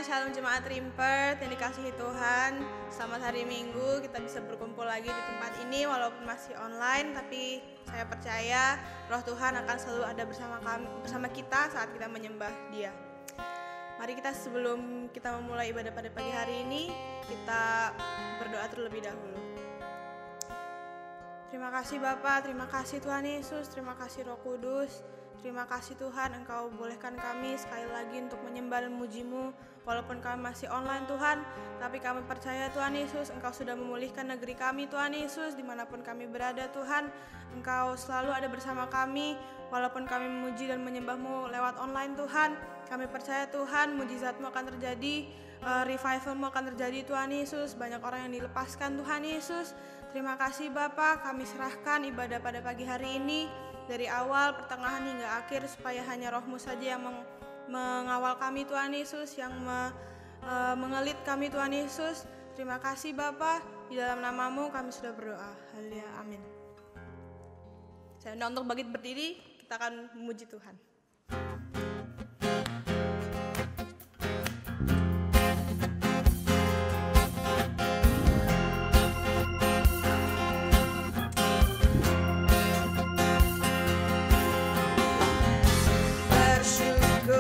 Shalom Jemaat Rimpert yang dikasihi Tuhan. Selamat hari Minggu, kita bisa berkumpul lagi di tempat ini walaupun masih online, tapi saya percaya Roh Tuhan akan selalu ada bersama kita saat kita menyembah Dia. Mari kita sebelum kita memulai ibadah pada pagi hari ini, kita berdoa terlebih dahulu. Terima kasih Bapa, terima kasih Tuhan Yesus, terima kasih Roh Kudus. Terima kasih Tuhan, Engkau bolehkan kami sekali lagi untuk menyembah dan memuji-Mu. Walaupun kami masih online Tuhan, tapi kami percaya Tuhan Yesus, Engkau sudah memulihkan negeri kami Tuhan Yesus. Dimanapun kami berada Tuhan, Engkau selalu ada bersama kami. Walaupun kami memuji dan menyembah-Mu lewat online Tuhan, kami percaya Tuhan, mujizat-Mu akan terjadi, revival-Mu akan terjadi Tuhan Yesus. Banyak orang yang dilepaskan Tuhan Yesus. Terima kasih Bapa, kami serahkan ibadah pada pagi hari ini dari awal, pertengahan hingga akhir, supaya hanya Roh-Mu saja yang mengawal kami Tuhan Yesus, yang mengelit kami Tuhan Yesus. Terima kasih Bapa, di dalam nama-Mu kami sudah berdoa. Haleluya, amin. Saya undang untuk bangkit berdiri, kita akan memuji Tuhan. Ku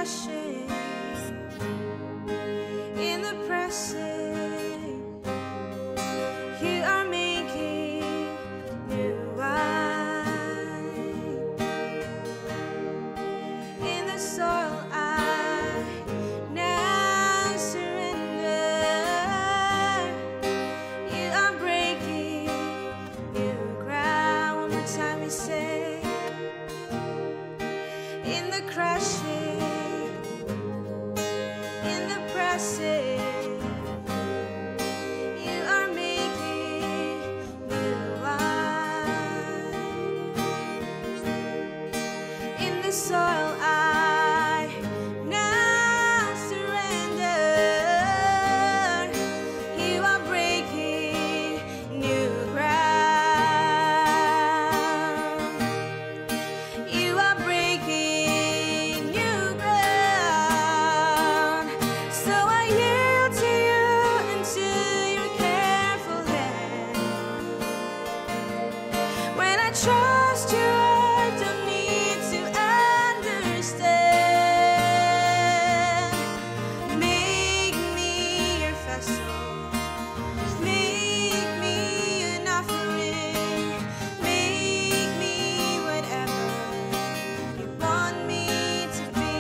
crushing, in the pressing, you are making new wine. In the soil I now surrender. You are breaking new ground. One more time we say, in the crushing, in the pressing, you are making new wine. In the soil I now surrender. You are breaking new ground. You are breaking new ground. So I yield to you into your careful hand. When I trust you, I don't need to understand. Make me your vessel. Make me an offering. Make me whatever you want me to be.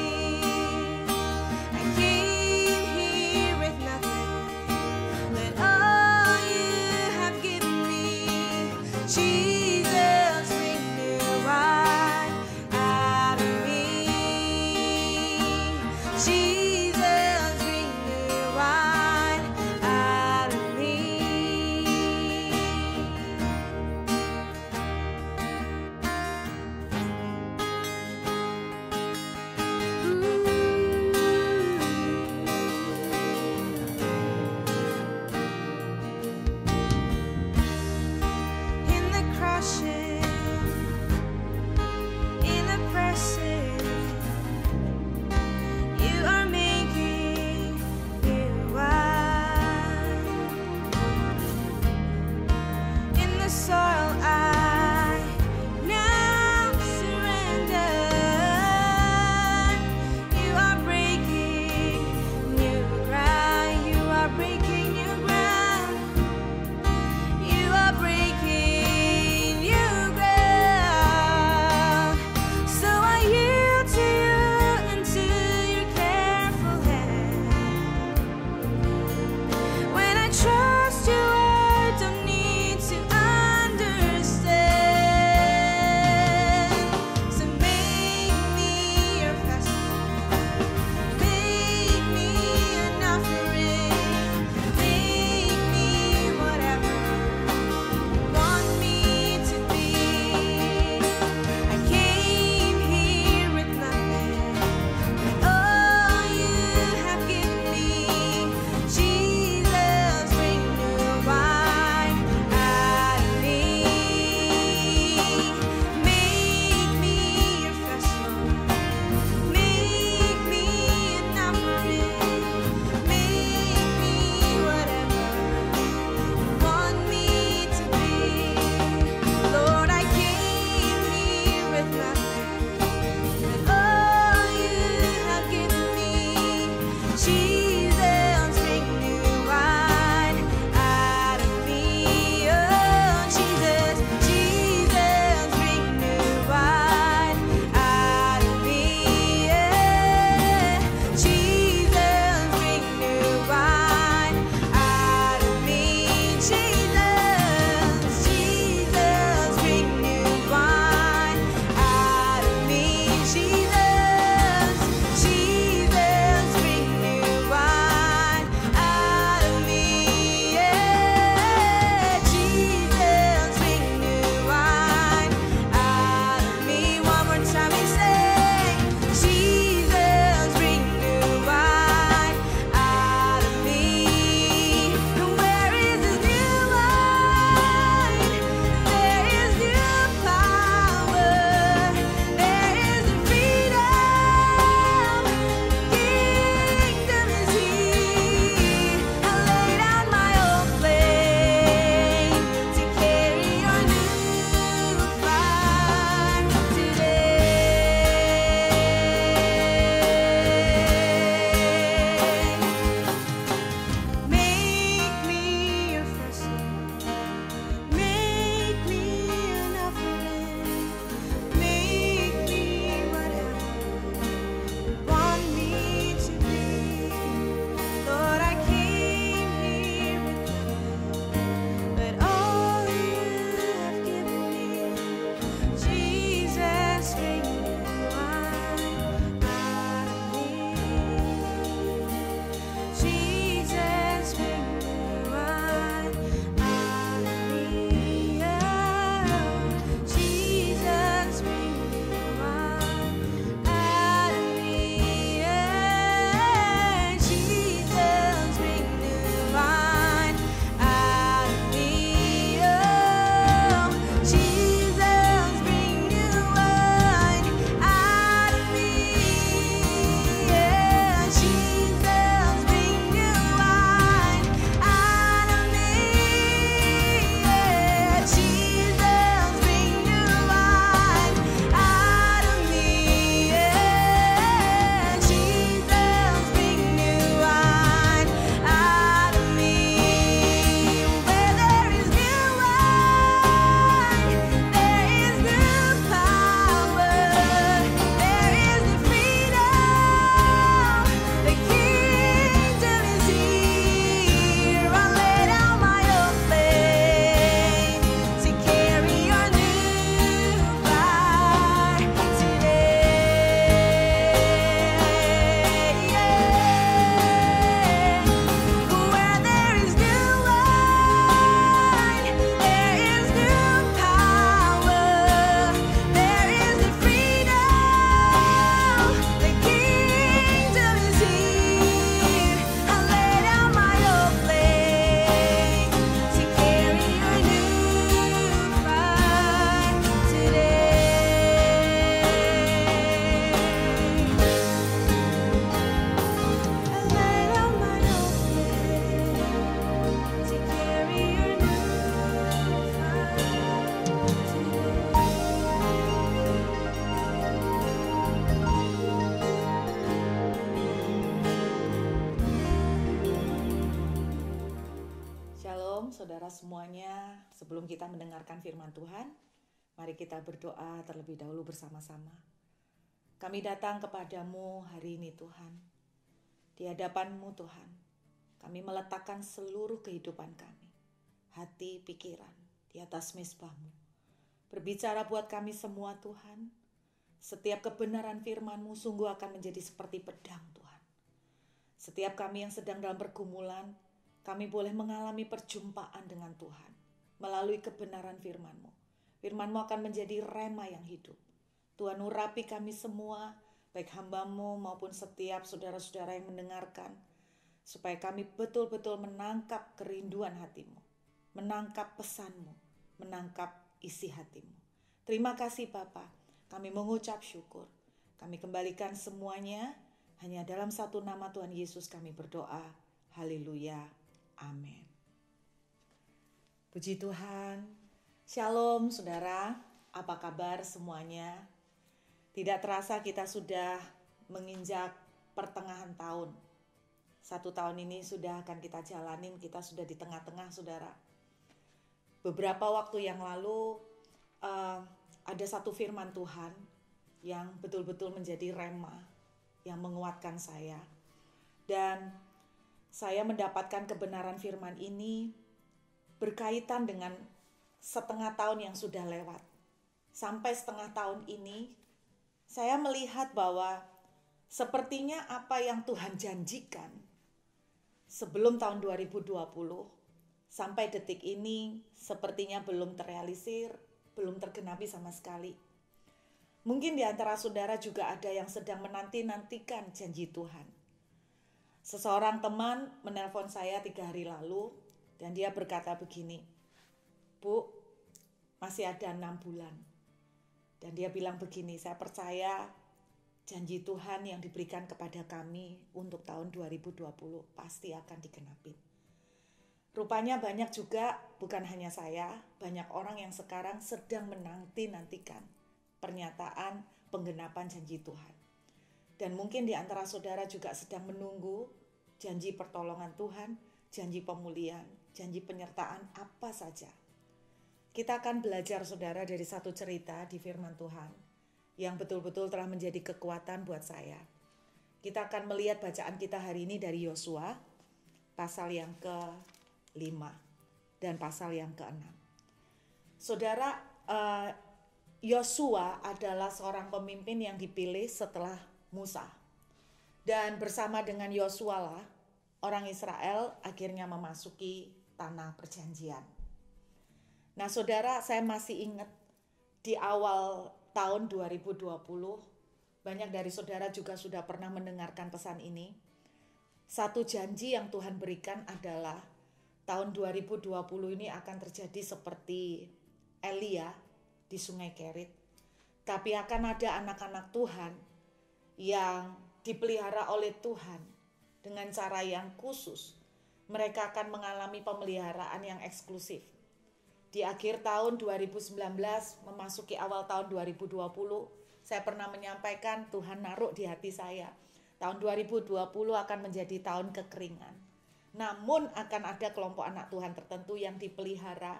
I came here with nothing, but all you have given me. Jesus, Shalom saudara semuanya. Sebelum kita mendengarkan firman Tuhan, mari kita berdoa terlebih dahulu bersama-sama. Kami datang kepadamu hari ini Tuhan. Di hadapan-Mu Tuhan, kami meletakkan seluruh kehidupan kami, hati, pikiran di atas mezbah-Mu. Berbicara buat kami semua Tuhan. Setiap kebenaran firman-Mu sungguh akan menjadi seperti pedang Tuhan. Setiap kami yang sedang dalam pergumulan, kami boleh mengalami perjumpaan dengan Tuhan melalui kebenaran firman-Mu. Firman-Mu akan menjadi rema yang hidup. Tuhan urapi kami semua, baik hamba-Mu maupun setiap saudara-saudara yang mendengarkan, supaya kami betul-betul menangkap kerinduan hati-Mu, menangkap pesan-Mu, menangkap isi hati-Mu. Terima kasih Bapa, kami mengucap syukur. Kami kembalikan semuanya, hanya dalam satu nama Tuhan Yesus kami berdoa. Haleluya. Amin. Puji Tuhan. Shalom saudara, apa kabar semuanya? Tidak terasa kita sudah menginjak pertengahan tahun. 1 tahun ini sudah akan kita jalanin, kita sudah di tengah-tengah saudara. Beberapa waktu yang lalu ada satu firman Tuhan yang betul-betul menjadi rema, yang menguatkan saya. Dan saya mendapatkan kebenaran firman ini berkaitan dengan setengah tahun yang sudah lewat. Sampai setengah tahun ini, saya melihat bahwa sepertinya apa yang Tuhan janjikan sebelum tahun 2020, sampai detik ini sepertinya belum terrealisir, belum tergenapi sama sekali. Mungkin di antara saudara juga ada yang sedang menanti-nantikan janji Tuhan. Seseorang teman menelpon saya 3 hari lalu dan dia berkata begini, Bu, masih ada 6 bulan. Dan dia bilang begini, saya percaya janji Tuhan yang diberikan kepada kami untuk tahun 2020 pasti akan digenapi. Rupanya banyak juga, bukan hanya saya, banyak orang yang sekarang sedang menanti-nantikan pernyataan penggenapan janji Tuhan. Dan mungkin di antara saudara juga sedang menunggu janji pertolongan Tuhan, janji pemulihan, janji penyertaan apa saja. Kita akan belajar saudara dari satu cerita di firman Tuhan yang betul-betul telah menjadi kekuatan buat saya. Kita akan melihat bacaan kita hari ini dari Yosua, pasal yang ke-5 dan pasal yang ke-6. Saudara, Yosua adalah seorang pemimpin yang dipilih setelah Musa. Dan bersama dengan Yosua lah orang Israel akhirnya memasuki tanah perjanjian. Nah saudara, saya masih ingat di awal tahun 2020, banyak dari saudara juga sudah pernah mendengarkan pesan ini. Satu janji yang Tuhan berikan adalah tahun 2020 ini akan terjadi seperti Elia di Sungai Kerit. Tapi akan ada anak-anak Tuhan yang dipelihara oleh Tuhan dengan cara yang khusus. Mereka akan mengalami pemeliharaan yang eksklusif. Di akhir tahun 2019 memasuki awal tahun 2020, saya pernah menyampaikan Tuhan naruh di hati saya. Tahun 2020 akan menjadi tahun kekeringan. Namun akan ada kelompok anak Tuhan tertentu yang dipelihara.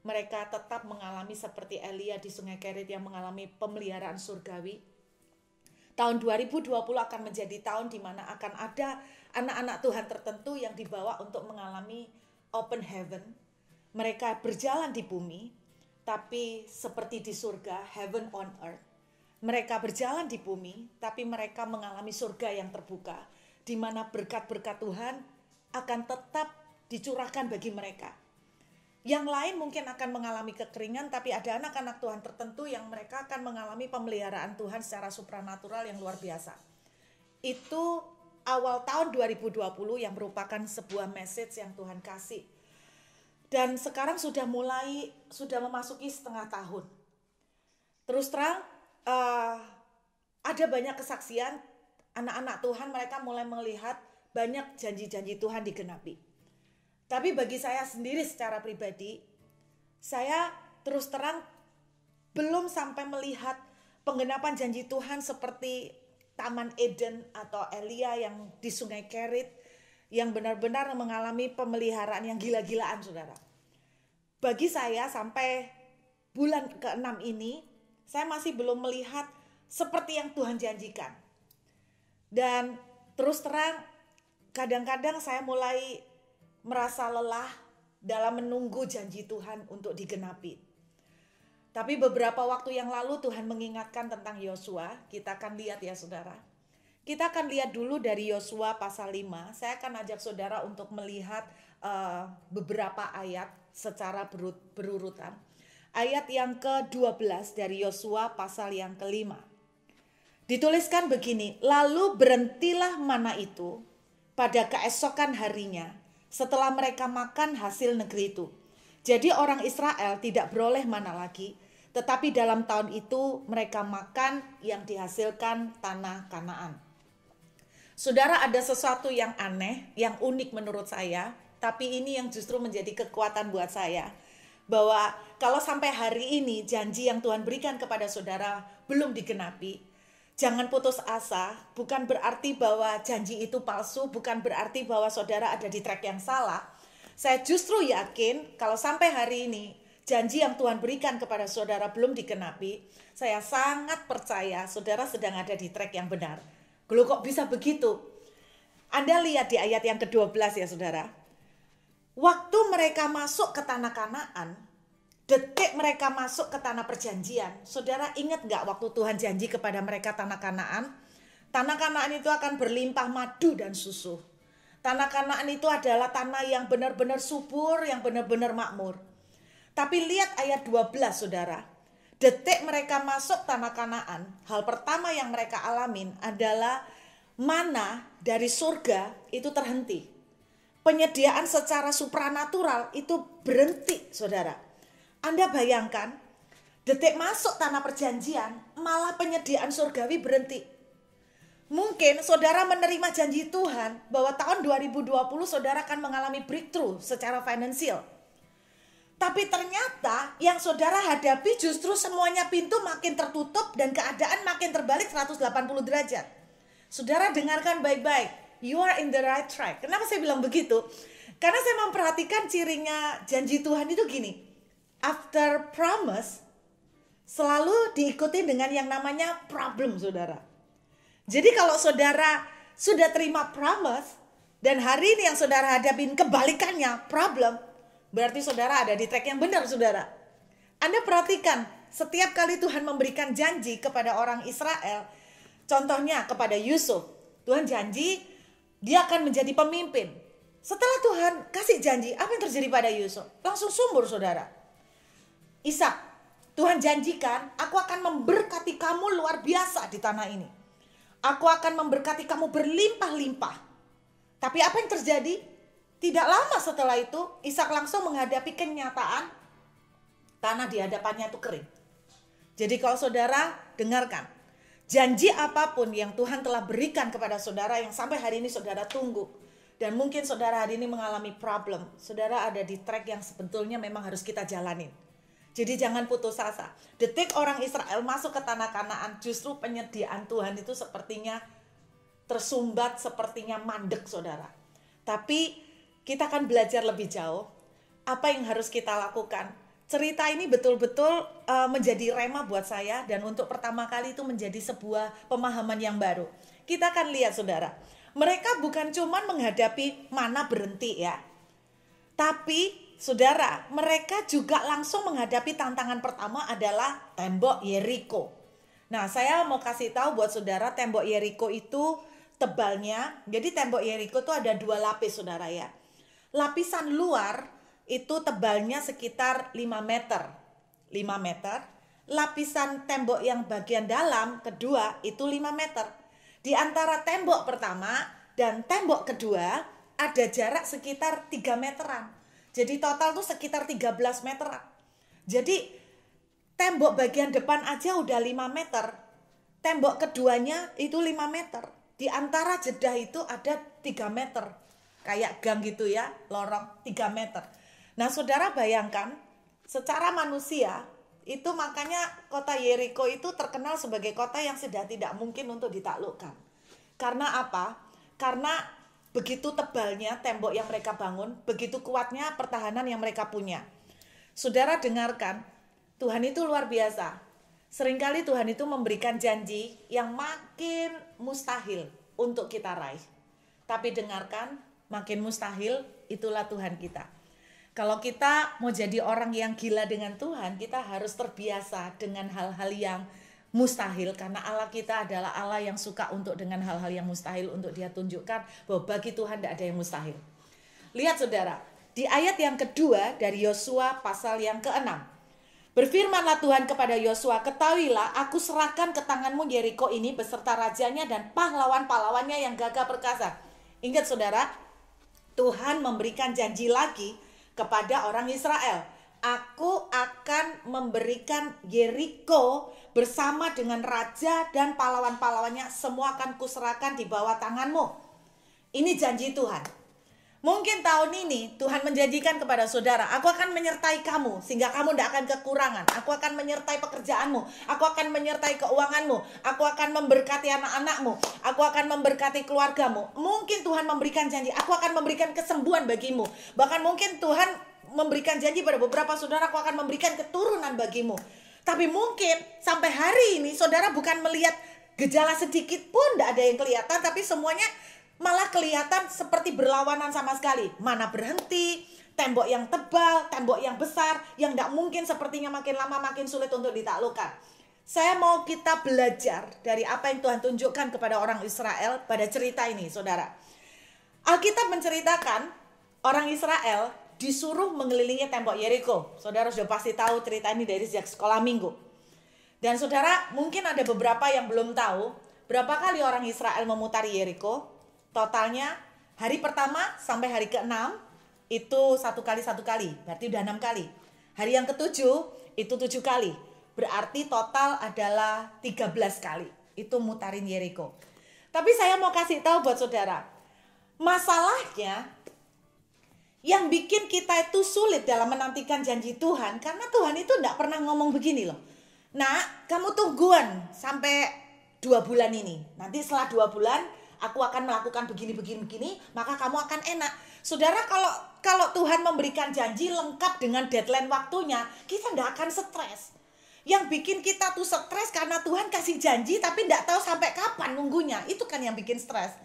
Mereka tetap mengalami seperti Elia di Sungai Kerit yang mengalami pemeliharaan surgawi. Tahun 2020 akan menjadi tahun di mana akan ada anak-anak Tuhan tertentu yang dibawa untuk mengalami open heaven. Mereka berjalan di bumi, tapi seperti di surga, heaven on earth. Mereka berjalan di bumi, tapi mereka mengalami surga yang terbuka, di mana berkat-berkat Tuhan akan tetap dicurahkan bagi mereka. Yang lain mungkin akan mengalami kekeringan, tapi ada anak-anak Tuhan tertentu yang mereka akan mengalami pemeliharaan Tuhan secara supranatural yang luar biasa. Itu awal tahun 2020 yang merupakan sebuah message yang Tuhan kasih. Dan sekarang sudah memasuki setengah tahun. Terus terang, ada banyak kesaksian anak-anak Tuhan, mereka mulai melihat banyak janji-janji Tuhan digenapi. Tapi bagi saya sendiri secara pribadi, saya terus terang belum sampai melihat penggenapan janji Tuhan seperti Taman Eden atau Elia yang di Sungai Kerit yang benar-benar mengalami pemeliharaan yang gila-gilaan, saudara. Bagi saya sampai bulan ke-6 ini, saya masih belum melihat seperti yang Tuhan janjikan. Dan terus terang, kadang-kadang saya mulai merasa lelah dalam menunggu janji Tuhan untuk digenapi. Tapi beberapa waktu yang lalu Tuhan mengingatkan tentang Yosua. Kita akan lihat ya saudara. Kita akan lihat dulu dari Yosua pasal 5. Saya akan ajak saudara untuk melihat beberapa ayat secara berurutan. Ayat yang ke-12 dari Yosua pasal yang ke-5. Dituliskan begini, lalu berhentilah mana itu pada keesokan harinya setelah mereka makan hasil negeri itu. Jadi orang Israel tidak beroleh mana lagi, tetapi dalam tahun itu mereka makan yang dihasilkan tanah Kanaan. Saudara, ada sesuatu yang aneh, yang unik menurut saya, tapi ini yang justru menjadi kekuatan buat saya. Bahwa kalau sampai hari ini janji yang Tuhan berikan kepada saudara belum digenapi, jangan putus asa. Bukan berarti bahwa janji itu palsu, bukan berarti bahwa saudara ada di track yang salah. Saya justru yakin kalau sampai hari ini janji yang Tuhan berikan kepada saudara belum digenapi, saya sangat percaya saudara sedang ada di track yang benar. Loh kok bisa begitu? Anda lihat di ayat yang ke-12 ya saudara. Waktu mereka masuk ke tanah Kanaan, detik mereka masuk ke tanah perjanjian, saudara ingat gak waktu Tuhan janji kepada mereka tanah Kanaan? Tanah Kanaan itu akan berlimpah madu dan susu. Tanah Kanaan itu adalah tanah yang benar-benar subur, yang benar-benar makmur. Tapi lihat ayat 12 saudara. Detik mereka masuk tanah Kanaan, hal pertama yang mereka alamin adalah mana dari surga itu terhenti. Penyediaan secara supranatural itu berhenti, saudara. Anda bayangkan, detik masuk tanah perjanjian, malah penyediaan surgawi berhenti. Mungkin saudara menerima janji Tuhan bahwa tahun 2020 saudara akan mengalami breakthrough secara finansial. Tapi ternyata yang saudara hadapi justru semuanya pintu makin tertutup dan keadaan makin terbalik 180 derajat. Saudara dengarkan baik-baik, you are in the right track. Kenapa saya bilang begitu? Karena saya memperhatikan cirinya janji Tuhan itu gini. After promise, selalu diikuti dengan yang namanya problem, saudara. Jadi kalau saudara sudah terima promise, dan hari ini yang saudara hadapin kebalikannya, problem, berarti saudara ada di track yang benar, saudara. Anda perhatikan, setiap kali Tuhan memberikan janji kepada orang Israel, contohnya kepada Yusuf, Tuhan janji dia akan menjadi pemimpin. Setelah Tuhan kasih janji, apa yang terjadi pada Yusuf? Langsung subur, saudara. Ishak, Tuhan janjikan, aku akan memberkati kamu luar biasa di tanah ini. Aku akan memberkati kamu berlimpah-limpah. Tapi apa yang terjadi? Tidak lama setelah itu, Ishak langsung menghadapi kenyataan tanah di hadapannya itu kering. Jadi kalau saudara dengarkan, janji apapun yang Tuhan telah berikan kepada saudara yang sampai hari ini saudara tunggu, dan mungkin saudara hari ini mengalami problem, saudara ada di track yang sebetulnya memang harus kita jalanin. Jadi jangan putus asa. Detik orang Israel masuk ke tanah Kanaan, justru penyediaan Tuhan itu sepertinya tersumbat, sepertinya mandek, saudara. Tapi kita akan belajar lebih jauh apa yang harus kita lakukan. Cerita ini betul-betul menjadi rema buat saya, dan untuk pertama kali itu menjadi sebuah pemahaman yang baru. Kita akan lihat saudara, mereka bukan cuma menghadapi mana berhenti ya, tapi saudara, mereka juga langsung menghadapi tantangan pertama adalah tembok Yeriko. Nah, saya mau kasih tahu buat saudara, tembok Yeriko itu tebalnya, jadi tembok Yeriko itu ada 2 lapis saudara ya. Lapisan luar itu tebalnya sekitar 5 meter. 5 meter. Lapisan tembok yang bagian dalam kedua itu 5 meter. Di antara tembok pertama dan tembok kedua ada jarak sekitar 3 meteran. Jadi total tuh sekitar 13 meteran. Jadi tembok bagian depan aja udah 5 meter. Tembok keduanya itu 5 meter. Di antara jeda itu ada 3 meter. Kayak gang gitu ya, lorong 3 meter. Nah saudara bayangkan, secara manusia, itu makanya kota Yeriko itu terkenal sebagai kota yang sudah tidak mungkin untuk ditaklukkan. Karena apa? Karena begitu tebalnya tembok yang mereka bangun, begitu kuatnya pertahanan yang mereka punya. Saudara dengarkan, Tuhan itu luar biasa. Seringkali Tuhan itu memberikan janji yang makin mustahil untuk kita raih. Tapi dengarkan, makin mustahil itulah Tuhan kita. Kalau kita mau jadi orang yang gila dengan Tuhan, kita harus terbiasa dengan hal-hal yang mustahil, karena Allah kita adalah Allah yang suka untuk dengan hal-hal yang mustahil untuk Dia tunjukkan bahwa bagi Tuhan tidak ada yang mustahil. Lihat saudara, di ayat yang kedua dari Yosua pasal yang ke-6. Berfirmanlah Tuhan kepada Yosua, ketahuilah aku serahkan ke tanganmu Yeriko ini beserta rajanya dan pahlawan-pahlawannya yang gagah perkasa. Ingat saudara, Tuhan memberikan janji lagi kepada orang Israel. Aku akan memberikan Yeriko bersama dengan raja dan pahlawan-pahlawannya, semua akan kuserahkan di bawah tanganmu. Ini janji Tuhan. Mungkin tahun ini Tuhan menjanjikan kepada saudara, aku akan menyertai kamu sehingga kamu tidak akan kekurangan. Aku akan menyertai pekerjaanmu, aku akan menyertai keuanganmu, aku akan memberkati anak-anakmu, aku akan memberkati keluargamu. Mungkin Tuhan memberikan janji, aku akan memberikan kesembuhan bagimu. Bahkan mungkin Tuhan memberikan janji pada beberapa saudara, aku akan memberikan keturunan bagimu. Tapi mungkin sampai hari ini saudara bukan melihat gejala sedikit pun, tidak ada yang kelihatan, tapi semuanya malah kelihatan seperti berlawanan sama sekali. Mana berhenti, tembok yang tebal, tembok yang besar, yang tidak mungkin sepertinya makin lama makin sulit untuk ditaklukkan. Saya mau kita belajar dari apa yang Tuhan tunjukkan kepada orang Israel pada cerita ini, saudara. Alkitab menceritakan orang Israel disuruh mengelilingi tembok Yeriko. Saudara sudah pasti tahu cerita ini dari sejak sekolah minggu. Dan saudara, mungkin ada beberapa yang belum tahu berapa kali orang Israel memutari Yeriko. Totalnya hari pertama sampai hari ke-6 itu 1 kali, berarti udah 6 kali. Hari yang ke-7 itu 7 kali, berarti total adalah 13 kali itu mutarin Yeriko. Tapi saya mau kasih tahu buat saudara, masalahnya yang bikin kita itu sulit dalam menantikan janji Tuhan, karena Tuhan itu tidak pernah ngomong begini loh. Nah, kamu tungguan sampai 2 bulan ini. Nanti setelah 2 bulan aku akan melakukan begini, maka kamu akan enak. Saudara, kalau Tuhan memberikan janji lengkap dengan deadline waktunya, kita tidak akan stres. Yang bikin kita tuh stres karena Tuhan kasih janji tapi tidak tahu sampai kapan nunggunya. Itu kan yang bikin stres.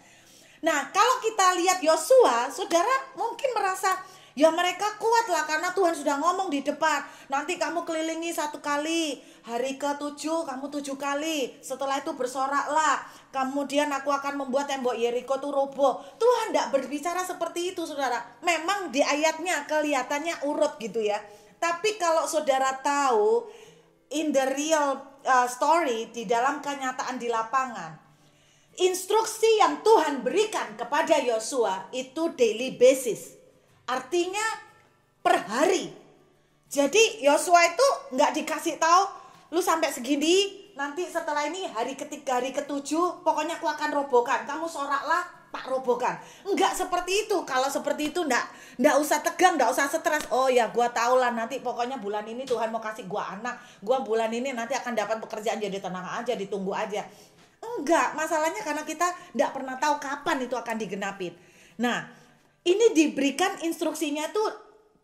Nah, kalau kita lihat Yosua, saudara mungkin merasa, ya mereka kuat lah karena Tuhan sudah ngomong di depan. Nanti kamu kelilingi 1 kali, hari ke-7 kamu 7 kali. Setelah itu bersoraklah. Kemudian aku akan membuat tembok Yeriko itu roboh. Tuhan tidak berbicara seperti itu, saudara. Memang di ayatnya kelihatannya urut gitu ya. Tapi kalau saudara tahu, in the real story, di dalam kenyataan di lapangan, instruksi yang Tuhan berikan kepada Yosua itu daily basis. Artinya per hari. Jadi Yosua itu nggak dikasih tahu, lu sampai segini, nanti setelah ini hari ketiga, hari ke-7, pokoknya aku akan robohkan. Kamu soraklah, tak robohkan. Enggak seperti itu. Kalau seperti itu enggak usah tegang, enggak usah stres. Oh ya, gua tahu lah nanti pokoknya bulan ini Tuhan mau kasih gua anak. Gua bulan ini nanti akan dapat pekerjaan, jadi tenang aja, ditunggu aja. Enggak, masalahnya karena kita enggak pernah tahu kapan itu akan digenapin. Nah, ini diberikan instruksinya tuh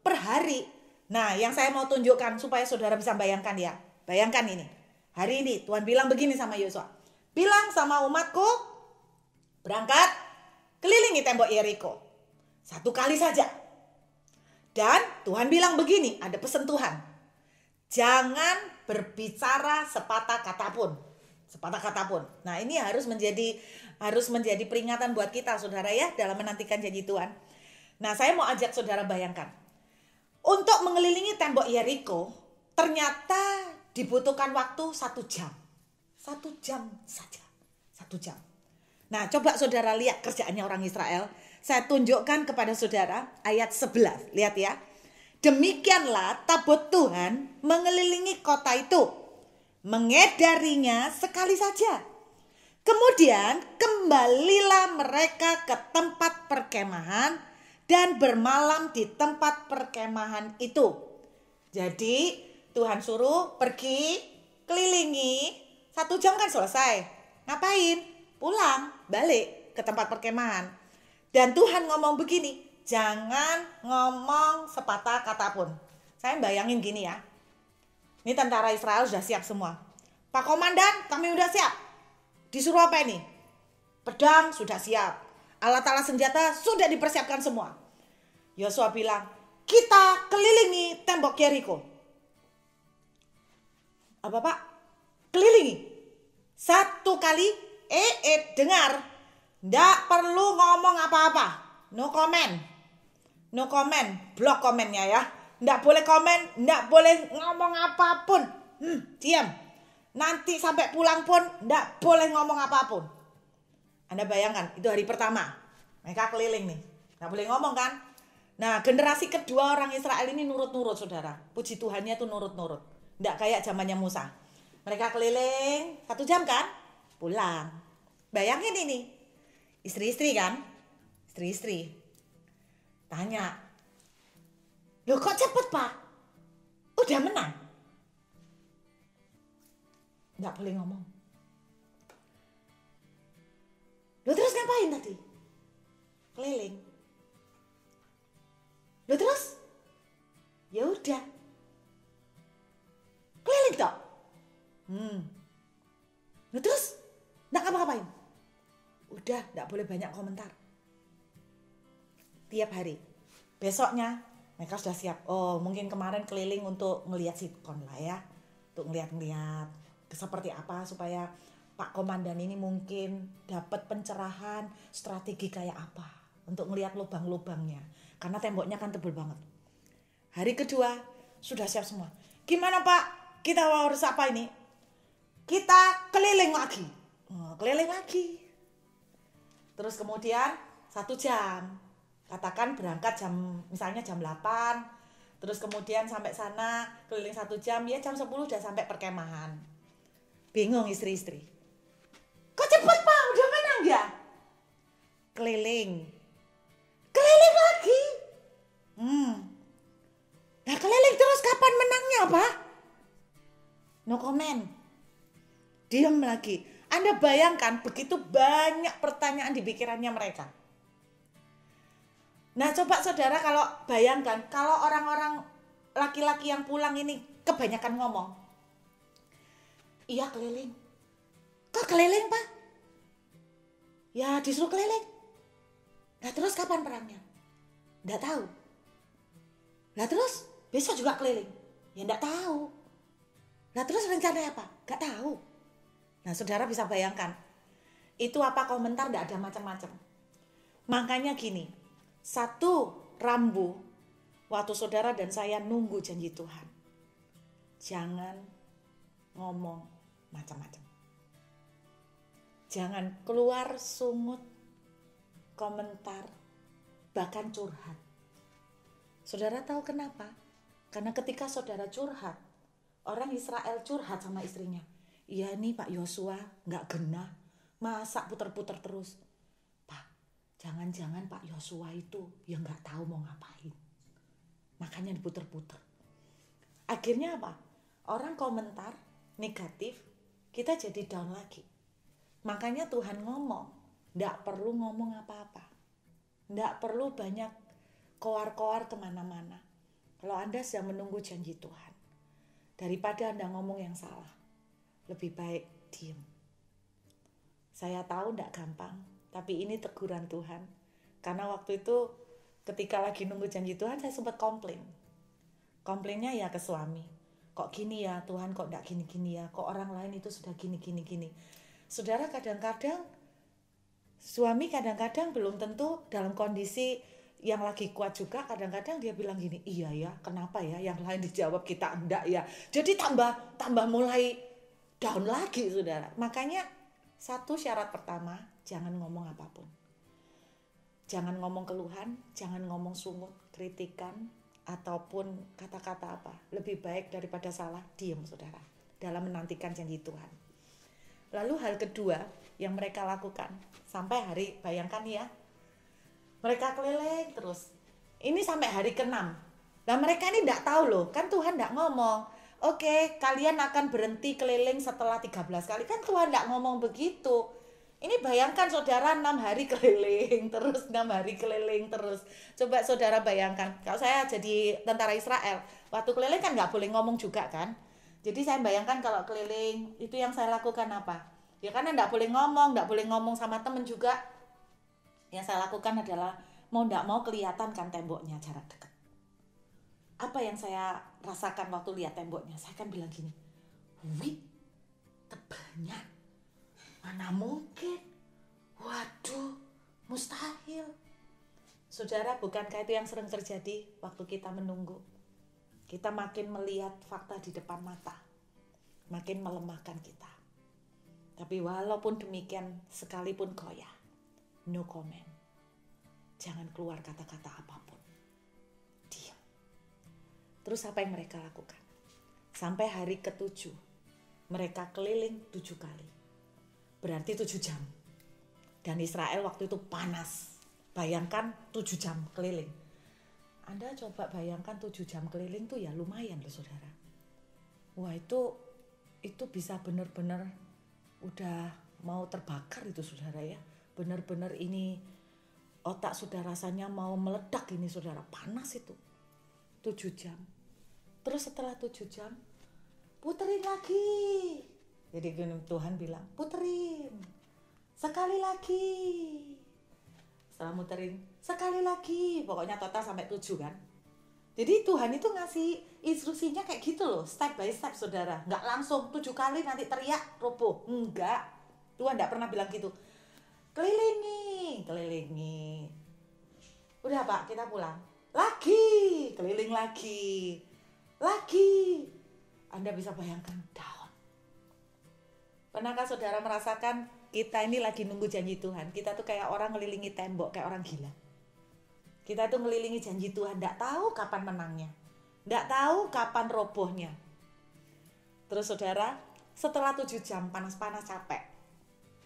per hari. Nah, yang saya mau tunjukkan supaya saudara bisa bayangkan ya. Bayangkan ini. Hari ini Tuhan bilang begini sama Yosua. Bilang sama umatku, berangkat kelilingi tembok Yeriko 1 kali saja. Dan Tuhan bilang begini, ada pesan Tuhan. Jangan berbicara sepatah kata pun. Sepatah kata pun. Nah, ini harus menjadi peringatan buat kita, saudara ya, dalam menantikan janji Tuhan. Nah, saya mau ajak saudara bayangkan. Untuk mengelilingi tembok Yeriko, ternyata dibutuhkan waktu 1 jam. 1 jam saja. 1 jam. Nah, coba saudara lihat kerjaannya orang Israel. Saya tunjukkan kepada saudara ayat 11. Lihat ya. Demikianlah tabut Tuhan mengelilingi kota itu. Mengedarinya sekali saja. Kemudian kembalilah mereka ke tempat perkemahan dan bermalam di tempat perkemahan itu. Jadi Tuhan suruh pergi, kelilingi, 1 jam kan selesai. Ngapain? Pulang, balik ke tempat perkemahan. Dan Tuhan ngomong begini, jangan ngomong sepatah kata pun. Saya bayangin gini ya. Ini tentara Israel sudah siap semua. Pak Komandan, kami sudah siap. Disuruh apa ini? Pedang sudah siap. Alat-alat senjata sudah dipersiapkan semua. Yosua bilang, kita kelilingi tembok Yeriko. Apa Pak? Kelilingi. Satu kali, dengar. Nggak perlu ngomong apa-apa. No comment. No comment. Blok komennya ya. Nggak boleh komen, nggak boleh ngomong apapun. Diam. Nanti sampai pulang pun nggak boleh ngomong apapun. Anda bayangkan, itu hari pertama. Mereka keliling nih. Nggak boleh ngomong kan? Nah, generasi kedua orang Israel ini nurut-nurut, saudara. Puji Tuhannya tuh nurut-nurut. Nggak kayak zamannya Musa. Mereka keliling 1 jam kan? Pulang. Bayangin ini. Istri-istri kan? Istri-istri. Tanya. Loh kok cepet Pak? Udah menang? Nggak boleh ngomong. Loh terus ngapain tadi? Keliling. Loh terus? Ya udah. Keliling toh? Loh terus? Nggak ngapa-ngapain? Udah, nggak boleh banyak komentar. Tiap hari. Besoknya mereka sudah siap. Oh, mungkin kemarin keliling untuk ngelihat sitkon lah ya. Untuk ngelihat seperti apa supaya Pak Komandan ini mungkin dapat pencerahan strategi kayak apa. Untuk ngelihat lubang-lubangnya. Karena temboknya kan tebal banget. Hari kedua sudah siap semua. Gimana Pak? Kita harus apa ini? Kita keliling lagi. Keliling lagi. Terus kemudian 1 jam. Katakan berangkat misalnya jam 8. Terus kemudian sampai sana keliling 1 jam. Ya jam 10 udah sampai perkemahan. Bingung istri-istri. Kok cepet Pak? Udah menang ya? Keliling. Keliling lagi. Nah keliling terus kapan menangnya Pak? No comment. Diam lagi. Anda bayangkan begitu banyak pertanyaan di pikirannya mereka. Nah coba saudara kalau bayangkan kalau orang-orang laki-laki yang pulang ini kebanyakan ngomong. Iya keliling. Kok keliling Pak? Ya disuruh keliling. Nah terus kapan perangnya? Nggak tahu. Nah terus besok juga keliling. Ya nggak tahu. Nah terus rencananya apa? Nggak tahu. Nah saudara bisa bayangkan. Itu apa komentar nggak ada macam-macam. Makanya gini. 1 Rambu waktu saudara dan saya nunggu janji Tuhan. Jangan ngomong macam-macam. Jangan keluar sungut, komentar, bahkan curhat. Saudara tahu kenapa? Karena ketika saudara curhat, orang Israel curhat sama istrinya. Iya nih Pak Yosua gak genah, masa puter-puter terus. Pak, jangan-jangan Pak Yosua itu yang gak tahu mau ngapain. Makanya diputer-puter. Akhirnya apa? Orang komentar negatif, kita jadi down lagi. Makanya Tuhan ngomong, gak perlu ngomong apa-apa. Gak perlu banyak koar-koar kemana-mana. Kalau Anda sedang menunggu janji Tuhan, daripada Anda ngomong yang salah, lebih baik diam. Saya tahu gak gampang, tapi ini teguran Tuhan. Karena waktu itu ketika lagi nunggu janji Tuhan, saya sempat komplain. Komplainnya ya ke suami. Kok gini ya Tuhan, kok gak gini-gini ya. Kok orang lain itu sudah gini-gini. Saudara kadang-kadang, suami kadang-kadang belum tentu dalam kondisi yang lagi kuat juga. Kadang-kadang dia bilang gini, iya ya kenapa ya yang lain dijawab kita enggak ya. Jadi tambah mulai down lagi saudara. Makanya 1 syarat pertama, jangan ngomong apapun. Jangan ngomong keluhan, jangan ngomong sungut, kritikan, ataupun kata-kata apa. Lebih baik daripada salah, diam saudara. Dalam menantikan janji Tuhan. Lalu hal kedua yang mereka lakukan. Sampai hari, bayangkan ya. Mereka keliling terus. Ini sampai hari ke-6. Nah mereka ini tidak tahu loh. Kan Tuhan tidak ngomong. Oke, kalian akan berhenti keliling setelah 13 kali. Kan Tuhan tidak ngomong begitu. Ini bayangkan saudara 6 hari keliling terus, 6 hari keliling terus. Coba saudara bayangkan, kalau saya jadi tentara Israel, waktu keliling kan nggak boleh ngomong juga kan. Jadi saya bayangkan kalau keliling, itu yang saya lakukan apa? Ya karena nggak boleh ngomong sama temen juga. Yang saya lakukan adalah mau nggak mau kelihatan kan temboknya jarak dekat. Apa yang saya rasakan waktu lihat temboknya? Saya kan bilang gini, wih, tebalnya. Mana mungkin? Waduh, mustahil. Saudara, bukankah itu yang sering terjadi waktu kita menunggu? Kita makin melihat fakta di depan mata, makin melemahkan kita. Tapi walaupun demikian, sekalipun goyah, no comment. Jangan keluar kata-kata apapun. Diam. Terus apa yang mereka lakukan? Sampai hari ke-7, mereka keliling 7 kali. Berarti 7 jam. Dan Israel waktu itu panas. Bayangkan 7 jam keliling. Anda coba bayangkan 7 jam keliling tuh ya lumayan loh saudara. Wah itu bisa benar-benar udah mau terbakar itu saudara ya. Benar-benar ini otak sudah rasanya mau meledak ini saudara. Panas itu. 7 jam. Terus setelah 7 jam puterin lagi. Jadi Tuhan bilang, puterin, sekali lagi. Setelah muterin, sekali lagi. Pokoknya total sampai 7 kan. Jadi Tuhan itu ngasih instruksinya kayak gitu loh, step by step saudara. Nggak langsung 7 kali nanti teriak, roboh. Enggak, Tuhan nggak pernah bilang gitu. Kelilingi. Udah Pak, kita pulang. Lagi, keliling lagi. Anda bisa bayangkan, down. Pernahkah saudara merasakan kita ini lagi nunggu janji Tuhan? Kita tuh kayak orang ngelilingi tembok, kayak orang gila. Kita tuh ngelilingi janji Tuhan, gak tahu kapan menangnya. Gak tahu kapan robohnya. Terus saudara, setelah 7 jam panas-panas capek,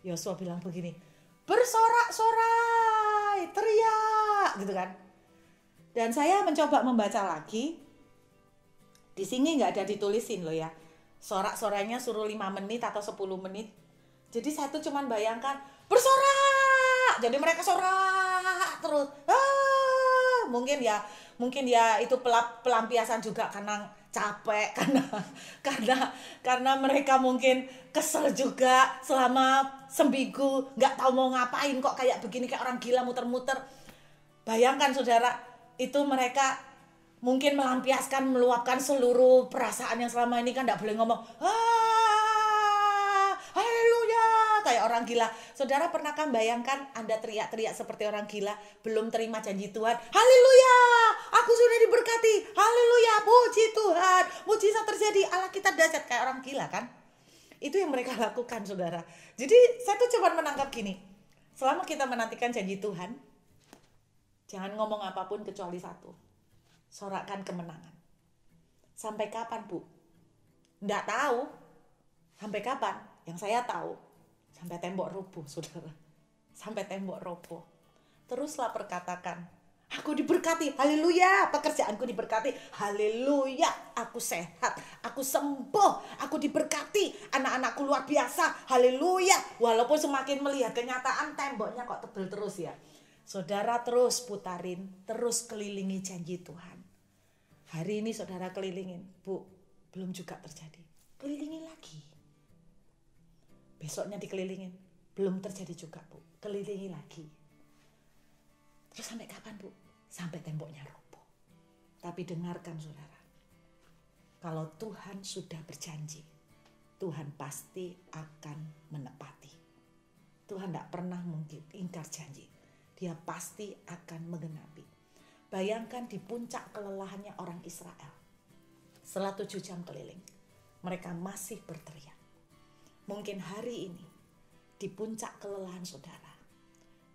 Yosua bilang begini, bersorak-sorai, teriak, gitu kan. Dan saya mencoba membaca lagi, di sini gak ada ditulisin loh ya. Sorak-sorainya suruh 5 menit atau 10 menit. Jadi saya tuh cuman bayangkan bersorak. Jadi mereka sorak terus. Mungkin ya itu pelampiasan juga karena capek, karena mereka mungkin kesel juga selama seminggu nggak tahu mau ngapain kok kayak begini, kayak orang gila muter-muter. Bayangkan saudara, itu mereka mungkin melampiaskan, meluapkan seluruh perasaan yang selama ini kan gak boleh ngomong haleluya kayak orang gila. Saudara pernahkah bayangkan Anda teriak-teriak seperti orang gila, belum terima janji Tuhan, haleluya aku sudah diberkati, haleluya puji Tuhan, mujizat terjadi, Allah kita dahsyat, kayak orang gila kan. Itu yang mereka lakukan saudara. Jadi saya tuh cuma menangkap gini, selama kita menantikan janji Tuhan, jangan ngomong apapun kecuali satu, sorakkan kemenangan. Sampai kapan Bu? Nggak tahu. Sampai kapan? Yang saya tahu, sampai tembok roboh saudara. Sampai tembok roboh. Teruslah perkatakan, aku diberkati, haleluya, pekerjaanku diberkati, haleluya, aku sehat, aku sembuh, aku diberkati, anak-anakku luar biasa, haleluya. Walaupun semakin melihat kenyataan temboknya kok tebel terus ya. Saudara terus putarin, terus kelilingi janji Tuhan. Hari ini saudara kelilingin, Bu, belum juga terjadi. Kelilingin lagi. Besoknya dikelilingin, belum terjadi juga Bu. Kelilingi lagi. Terus sampai kapan Bu? Sampai temboknya roboh. Tapi dengarkan saudara, kalau Tuhan sudah berjanji, Tuhan pasti akan menepati. Tuhan tidak pernah mungkin ingkar janji. Dia pasti akan menggenapi. Bayangkan di puncak kelelahannya orang Israel. Setelah 7 jam keliling, mereka masih berteriak. Mungkin hari ini, di puncak kelelahan saudara,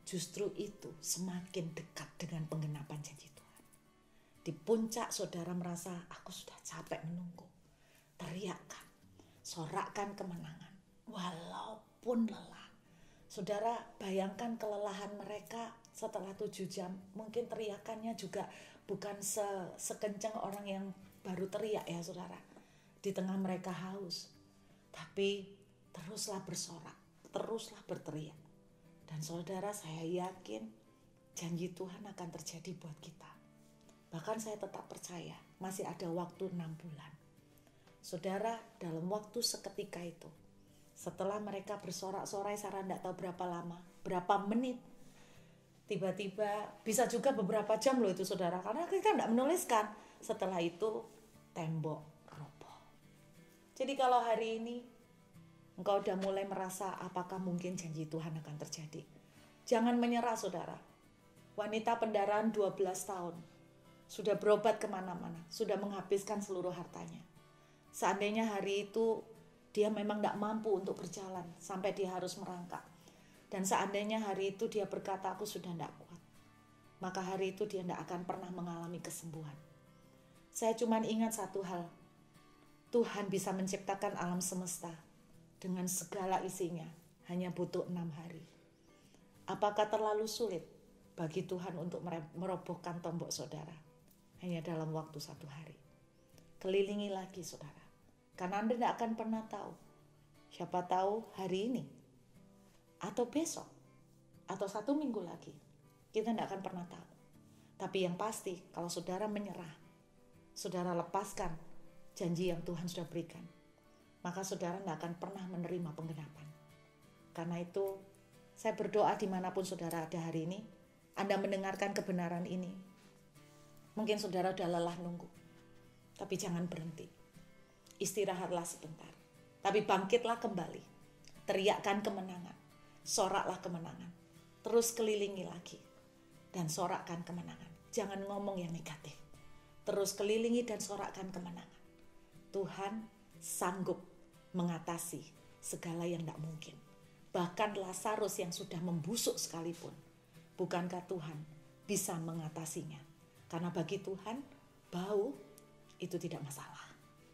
justru itu semakin dekat dengan penggenapan janji Tuhan. Di puncak saudara merasa, aku sudah capek menunggu. Teriakkan, sorakkan kemenangan, walaupun lelah. Saudara bayangkan kelelahan mereka setelah 7 jam. Mungkin teriakannya juga bukan sekencang orang yang baru teriak ya saudara. Di tengah mereka haus. Tapi teruslah bersorak, teruslah berteriak. Dan saudara, saya yakin janji Tuhan akan terjadi buat kita. Bahkan saya tetap percaya masih ada waktu 6 bulan. Saudara, dalam waktu seketika itu, setelah mereka bersorak-sorai, saya tidak tahu berapa lama, berapa menit, tiba-tiba bisa juga beberapa jam loh itu saudara, karena kita tidak menuliskan. Setelah itu tembok roboh. Jadi kalau hari ini engkau udah mulai merasa apakah mungkin janji Tuhan akan terjadi, jangan menyerah saudara. Wanita pendarahan 12 tahun, sudah berobat kemana-mana, sudah menghabiskan seluruh hartanya. Seandainya hari itu dia memang tidak mampu untuk berjalan sampai dia harus merangkak. Dan seandainya hari itu dia berkata, aku sudah tidak kuat, maka hari itu dia tidak akan pernah mengalami kesembuhan. Saya cuma ingat satu hal, Tuhan bisa menciptakan alam semesta dengan segala isinya hanya butuh 6 hari. Apakah terlalu sulit bagi Tuhan untuk merobohkan tombok saudara? Hanya dalam waktu 1 hari. Kelilingi lagi saudara, karena Anda tidak akan pernah tahu. Siapa tahu hari ini, atau besok, atau 1 minggu lagi, kita tidak akan pernah tahu. Tapi yang pasti, kalau saudara menyerah, saudara lepaskan janji yang Tuhan sudah berikan, maka saudara tidak akan pernah menerima penggenapan. Karena itu, saya berdoa dimanapun saudara ada hari ini, Anda mendengarkan kebenaran ini. Mungkin saudara sudah lelah nunggu, tapi jangan berhenti. Istirahatlah sebentar, tapi bangkitlah kembali. Teriakkan kemenangan, soraklah kemenangan. Terus kelilingi lagi dan sorakkan kemenangan. Jangan ngomong yang negatif. Terus kelilingi dan sorakkan kemenangan. Tuhan sanggup mengatasi segala yang tidak mungkin. Bahkan Lazarus yang sudah membusuk sekalipun, bukankah Tuhan bisa mengatasinya? Karena bagi Tuhan, bau itu tidak masalah.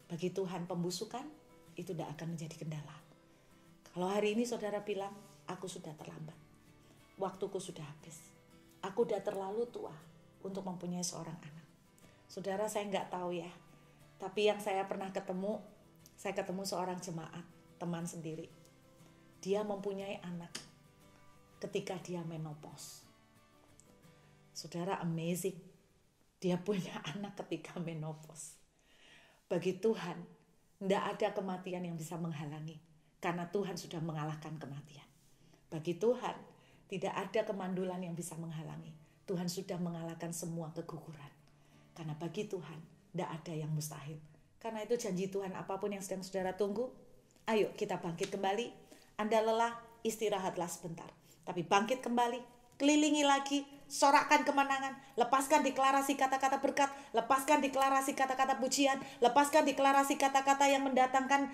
Bagi Tuhan, pembusukan itu tidak akan menjadi kendala. Kalau hari ini saudara bilang, aku sudah terlambat, waktuku sudah habis, aku sudah terlalu tua untuk mempunyai seorang anak. Saudara, saya nggak tahu ya, tapi yang saya pernah ketemu, saya ketemu seorang jemaat, teman sendiri. Dia mempunyai anak ketika dia menopause. Saudara, amazing. Dia punya anak ketika menopause. Bagi Tuhan, tidak ada kematian yang bisa menghalangi. Karena Tuhan sudah mengalahkan kematian. Bagi Tuhan, tidak ada kemandulan yang bisa menghalangi. Tuhan sudah mengalahkan semua keguguran. Karena bagi Tuhan, tidak ada yang mustahil. Karena itu janji Tuhan, apapun yang sedang saudara tunggu, ayo kita bangkit kembali. Anda lelah, istirahatlah sebentar. Tapi bangkit kembali, kelilingi lagi, sorakkan kemenangan, lepaskan deklarasi kata-kata berkat, lepaskan deklarasi kata-kata pujian, lepaskan deklarasi kata-kata yang mendatangkan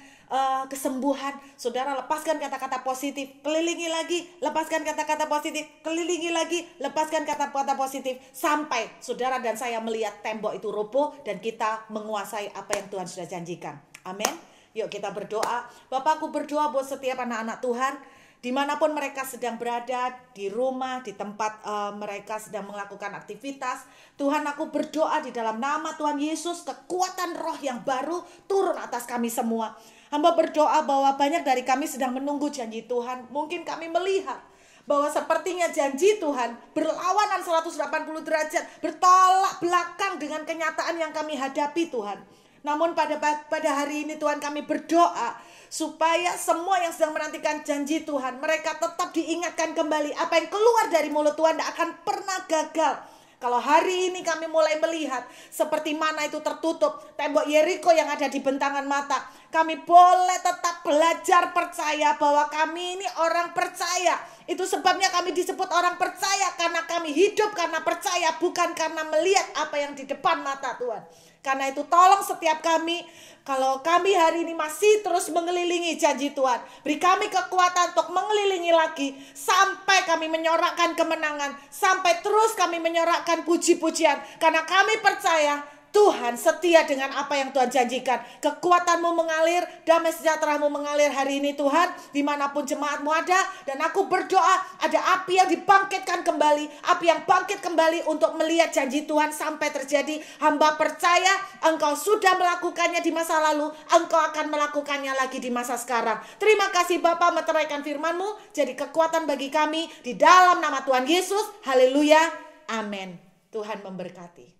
kesembuhan. Saudara, lepaskan kata-kata positif, kelilingi lagi, lepaskan kata-kata positif, kelilingi lagi, lepaskan kata-kata positif, sampai saudara dan saya melihat tembok itu roboh dan kita menguasai apa yang Tuhan sudah janjikan. Amin. Yuk kita berdoa. Bapakku berdoa buat setiap anak-anak Tuhan, dimanapun mereka sedang berada, di rumah, di tempat mereka sedang melakukan aktivitas. Tuhan, aku berdoa di dalam nama Tuhan Yesus, kekuatan roh yang baru turun atas kami semua. Hamba berdoa bahwa banyak dari kami sedang menunggu janji Tuhan. Mungkin kami melihat bahwa sepertinya janji Tuhan berlawanan 180 derajat, bertolak belakang dengan kenyataan yang kami hadapi Tuhan. Namun pada hari ini Tuhan, kami berdoa supaya semua yang sedang menantikan janji Tuhan, mereka tetap diingatkan kembali apa yang keluar dari mulut Tuhan tidak akan pernah gagal. Kalau hari ini kami mulai melihat seperti mana itu tertutup tembok Yeriko yang ada di bentangan mata, kami boleh tetap belajar percaya bahwa kami ini orang percaya. Itu sebabnya kami disebut orang percaya, karena kami hidup karena percaya, bukan karena melihat apa yang di depan mata Tuhan. Karena itu tolong setiap kami, kalau kami hari ini masih terus mengelilingi janji Tuhan, beri kami kekuatan untuk mengelilingi lagi sampai kami menyorakkan kemenangan, sampai terus kami menyorakkan puji-pujian. Karena kami percaya Tuhan setia dengan apa yang Tuhan janjikan. Kekuatanmu mengalir, damai sejahteramu mengalir hari ini Tuhan, dimanapun jemaatmu ada. Dan aku berdoa ada api yang dibangkitkan kembali, api yang bangkit kembali untuk melihat janji Tuhan sampai terjadi. Hamba percaya Engkau sudah melakukannya di masa lalu, Engkau akan melakukannya lagi di masa sekarang. Terima kasih Bapa, meteraikan firman-Mu jadi kekuatan bagi kami di dalam nama Tuhan Yesus. Haleluya, amin. Tuhan memberkati.